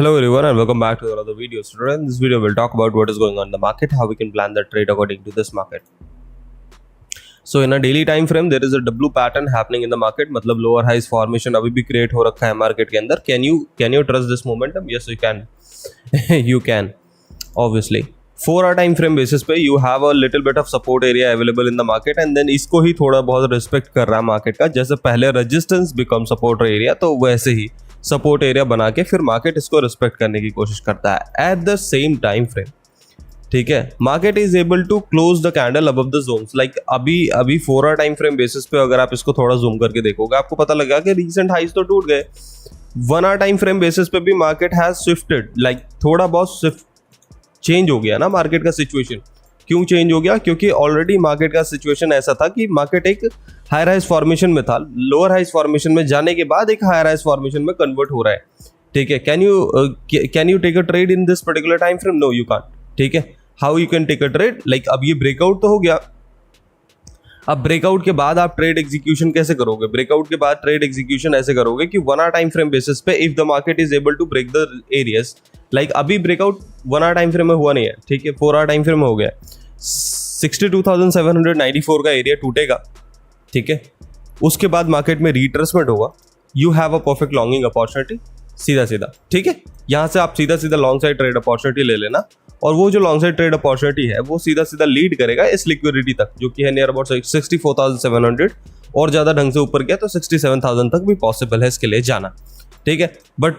Hello everyone and welcome back to another video. So today in this video we'll talk about what is going on in the market, how we can plan the trade according to this market. So in a daily time frame there is a W pattern happening in the market, मतलब lower highs formation अभी भी create हो रखा है market के अंदर. Can you trust this momentum? Yes you can. You can obviously. 4 time frame basis पे you have a little bit of support area available in the market and then इसको ही थोड़ा बहुत respect कर रहा है market का. जैसे पहले resistance become support area तो वैसे ही सपोर्ट एरिया बना के फिर मार्केट इसको रिस्पेक्ट करने की कोशिश करता है at the same time frame. ठीक है, market is able to close the candle above the zones. Like अभी 4 आवर टाइम फ्रेम बेसिस पे अगर आप इसको थोड़ा जूम करके देखोगे आपको पता लगेगा कि रीसेंट हाइज तो टूट गए. 1 आवर टाइम फ्रेम बेसिस पे भी मार्केट हैज स्विफ्टेड, लाइक थोड़ा बहुत चेंज हो गया ना मार्केट का सिचुएशन. क्यों चेंज हो गया? क्योंकि ऑलरेडी मार्केट का सिचुएशन ऐसा था कि मार्केट एक हायर हाइज फॉर्मेशन में था, लोअर हाइज फॉर्मेशन में जाने के बाद एक हायर हाइज फॉर्मेशन में कन्वर्ट हो रहा है. ठीक है, can you take a trade in this particular time frame? No you can't. ठीक है, how you can take a trade? Like अब ये ब्रेकआउट तो हो गया, अब ब्रेकआउट के बाद आप ट्रेड एग्जीक्यूशन कैसे करोगे? ब्रेकआउट के बाद ट्रेड एग्जीक्यूशन ऐसे करोगे कि 1 आवर टाइम फ्रेम बेसिस पे if the market is able to break the areas. Like अभी ब्रेकआउट 1 आवर टाइम फ्रेम में हुआ नहीं है, ठीक है, 4 आवर टाइम फ्रेम में हो गया. 62,794 का एरिया टूटेगा, ठीक है, उसके बाद मार्केट में रिट्रेसमेंट होगा. You have a perfect longing opportunity सीधा. ठीक है, यहां से आप सीधा लॉन्ग साइड ट्रेड अपॉर्चुनिटी ले लेना और वो जो लॉन्ग साइड ट्रेड अपॉर्चुनिटी है वो सीधा लीड करेगा इस लिक्विडिटी तक जो कि है नियर अबाउट 64,700 और ज्यादा ढंग से ऊपर गया तो 67,000 तक भी पॉसिबल है इसके लिए जाना. ठीक है, but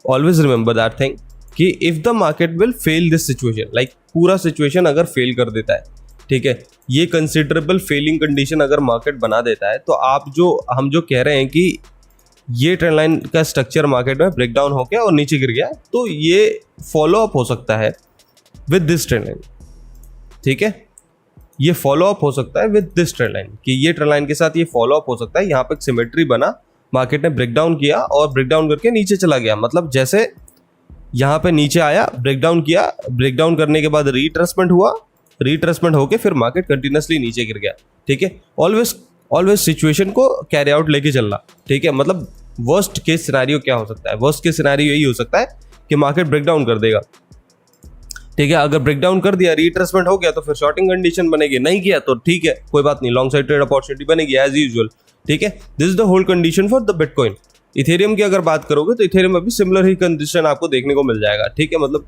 always remember that thing कि if the market will fail this situation, like पूरा सिचुएशन अगर फेल कर देता है, ठीक है, ये कंसिडरेबल फेलिंग कंडीशन अगर मार्केट बना देता है तो हम जो कह रहे हैं कि ये ट्रेंड लाइन का स्ट्रक्चर मार्केट में ब्रेक डाउन हो गया और नीचे गिर गया तो ये फॉलो अप हो सकता है विद दिस ट्रेंड लाइन. ठीक है, ये फॉलो अप हो सकता है विद दिस ट्रेंड लाइन कि ये ट्रेंड लाइन के साथ ये फॉलो अप हो सकता है. यहाँ पे एक सिमेट्री बना, मार्केट ने ब्रेक डाउन किया और ब्रेक डाउन करके नीचे चला गया. मतलब जैसे यहाँ पे नीचे आया, ब्रेक डाउन किया, ब्रेक डाउन करने के बाद रिट्रेसमेंट हुआ, रिट्रेसमेंट होके फिर मार्केट कंटिन्यूसली नीचे गिर गया. ठीक है, ऑलवेज सिचुएशन को कैरी आउट लेके चलना. ठीक है, मतलब वर्स्ट केस सिनेरियो क्या हो सकता है? वर्स्ट केस सिनेरियो यही हो सकता है कि मार्केट ब्रेक डाउन कर देगा. ठीक है, अगर ब्रेक डाउन कर दिया, रिट्रेसमेंट हो गया तो फिर शॉर्टिंग कंडीशन बनेगी. नहीं किया तो ठीक है, कोई बात नहीं, लॉन्ग साइड ट्रेड अपॉर्चुनिटी बनेगी एज यूजुअल. ठीक है, this is the whole condition for the bitcoin. Ethereum की अगर बात करोगे तो इथेरियम में भी सिमिलर ही कंडीशन आपको देखने को मिल जाएगा. ठीक है, मतलब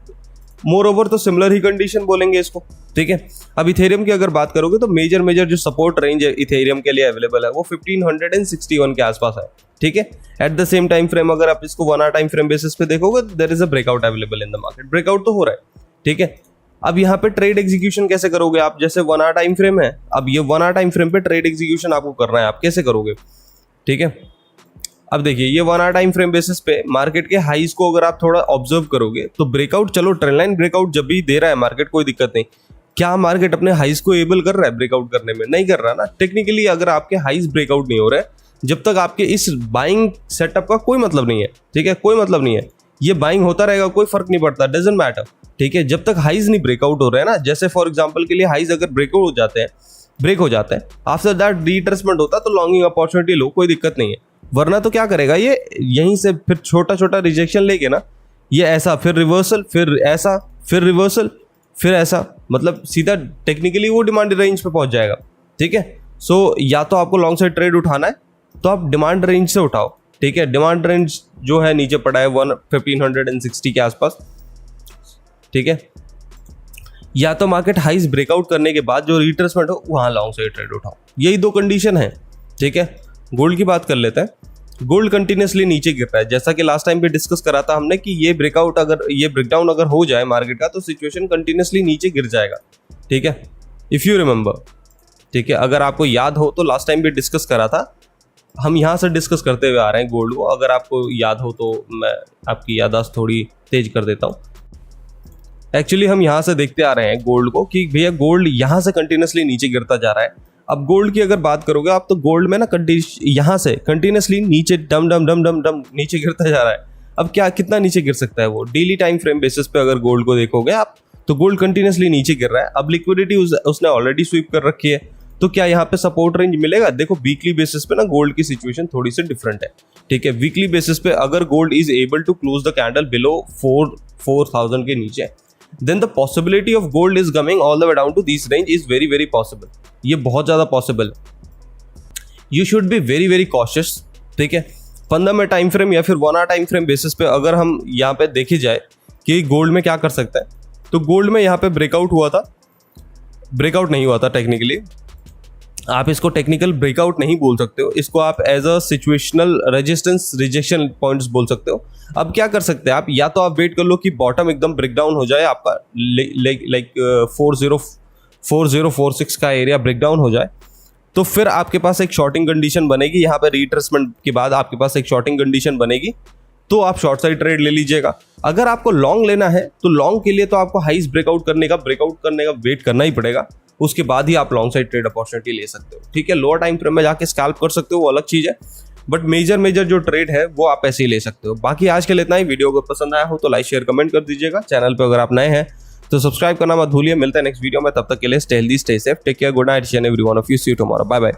मोर ओवर तो सिमिलर ही कंडीशन बोलेंगे इसको. ठीक है, अब इथेरियम की अगर बात करोगे तो मेजर जो सपोर्ट रेंज है इथेरियम के लिए अवेलेबल है वो 1561 के आसपास है. ठीक है, at the same time frame अगर आप इसको 1 आवर टाइम फ्रेम बेसिस पे देखोगे तो there is a breakout available in the market. Breakout तो हो रहा है. ठीक है, अब यहाँ पे ट्रेड एग्जीक्यूशन कैसे करोगे आप? जैसे 1 आवर टाइम फ्रेम है, अब ये 1 आवर टाइम फ्रेम पे ट्रेड एग्जीक्यूशन आपको करना है, आप कैसे करोगे? ठीक है, अब देखिए ये 1 आवर टाइम फ्रेम बेसिस पे मार्केट के हाईज को अगर आप थोड़ा ऑब्जर्व करोगे तो ब्रेकआउट, चलो ट्रेंड लाइन ब्रेकआउट जब भी दे रहा है मार्केट कोई दिक्कत नहीं. क्या मार्केट अपने हाईज को एबल कर रहा है ब्रेकआउट करने में? नहीं कर रहा ना. टेक्निकली अगर आपके हाईज ब्रेकआउट नहीं हो रहे जब तक आपके इस बाइंग सेटअप का कोई मतलब नहीं है. ठीक है, कोई मतलब नहीं है, ये बाइंग होता रहेगा, कोई फर्क नहीं पड़ता, डजंट मैटर. ठीक है, जब तक हाईज नहीं ब्रेकआउट हो रहे हैं ना, जैसे फॉर एग्जांपल के लिए हाईज अगर ब्रेक हो जाते हैं आफ्टर दैट रिट्रेसमेंट होता है तो लॉन्गिंग अपॉर्चुनिटी लो, कोई दिक्कत नहीं है. वरना तो क्या करेगा ये, यहीं से फिर छोटा रिजेक्शन लेके ना, ये ऐसा फिर रिवर्सल, फिर ऐसा, फिर रिवर्सल, फिर ऐसा, मतलब सीधा टेक्निकली वो डिमांड रेंज पे पहुंच जाएगा. ठीक है, सो या तो आपको लॉन्ग साइड ट्रेड उठाना है तो आप डिमांड रेंज से उठाओ. ठीक है, डिमांड रेंज जो है नीचे पड़ा है 1560 के आसपास. ठीक है, या तो मार्केट हाइज ब्रेकआउट करने के बाद जो रिट्रेसमेंट हो वहां लॉन्ग साइड ट्रेड उठाओ. यही 2 कंडीशन है. ठीक है, गोल्ड की बात कर लेते हैं. गोल्ड कंटिन्यूसली नीचे गिर रहा है, जैसा कि लास्ट टाइम पे डिस्कस करा था हमने कि ये ब्रेकडाउन अगर हो जाए मार्केट का तो सिचुएशन कंटिन्यूसली नीचे गिर जाएगा. ठीक है, इफ यू रिमेंबर. ठीक है, अगर आपको याद हो तो लास्ट टाइम भी डिस्कस करा था, हम यहाँ से डिस्कस करते हुए आ रहे हैं गोल्ड को. अगर आपको याद हो तो मैं आपकी याददाश्त थोड़ी तेज कर देता हूँ. एक्चुअली हम यहाँ से देखते आ रहे हैं गोल्ड को कि भैया गोल्ड यहाँ से कंटिन्यूसली नीचे गिरता जा रहा है. अब गोल्ड की अगर बात करोगे आप तो गोल्ड में ना यहाँ से कंटिन्यूसली नीचे डम नीचे गिरता जा रहा है. अब क्या कितना नीचे गिर सकता है वो? डेली टाइम फ्रेम बेसिस पे अगर गोल्ड को देखोगे आप तो गोल्ड कंटिन्यूसली नीचे गिर रहा है. अब लिक्विडिटी उसने ऑलरेडी स्वीप कर रखी है तो क्या यहाँ पे सपोर्ट रेंज मिलेगा? देखो वीकली बेसिस पे ना गोल्ड की सिचुएशन थोड़ी सी डिफरेंट है, ठीक है। वीकली बेसिस पे अगर gold is able to close the candle below 4000 के नीचे, then the possibility of gold is coming all the way down to this range is very very possible. ये बहुत ज्यादा पॉसिबल है। You should be very very cautious, ठीक है। 15 minute time frame या फिर 1 आवर टाइम फ्रेम बेसिस पे अगर हम यहाँ पे देखी जाए कि गोल्ड में क्या कर सकता है, तो गोल्ड में यहाँ पे ब्रेकआउट हुआ था, ब्रेकआउट नहीं हुआ था टेक्निकली। आप इसको टेक्निकल ब्रेकआउट नहीं बोल सकते हो, इसको आप as a situational resistance rejection points बोल सकते हो। अब क्या कर सकते हैं आप, या तो आप वेट कर लो कि बॉटम एकदम ब्रेकडाउन हो जाए आपका, लाइक 4046 का एरिया ब्रेकडाउन हो जाए, तो फिर आपके पास एक शॉर्टिंग कंडीशन बनेगी। यहाँ पे रिट्रेसमेंट के बाद आपके पास एक शॉर्टिंग कंडीशन बनेगी, तो आप शॉर्ट साइड ट्रेड ले लीजिएगा। अगर आपको लॉन्ग लेना है तो लॉन्ग के लिए तो आपको हाइस ब्रेकआउट करने का वेट करना ही पड़ेगा, उसके बाद ही आप लॉन्ग साइड ट्रेड अपॉर्चुनिटी ले सकते हो, ठीक है। लोअर टाइम फ्रेम में जाके स्कैल्प कर सकते हो, वो अलग चीज है, बट मेजर जो ट्रेड है वो आप ऐसे ही ले सकते हो। बाकी आज के लिए इतना ही। वीडियो को पसंद आया हो तो लाइक शेयर कमेंट कर दीजिएगा। चैनल पे अगर आप नए हैं तो सब्सक्राइब करना मत भूलिए। मिलते हैं नेक्स्ट वीडियो में, तब तक के लिए stay healthy, stay safe, take care, good night everyone of you, see you tomorrow, bye bye.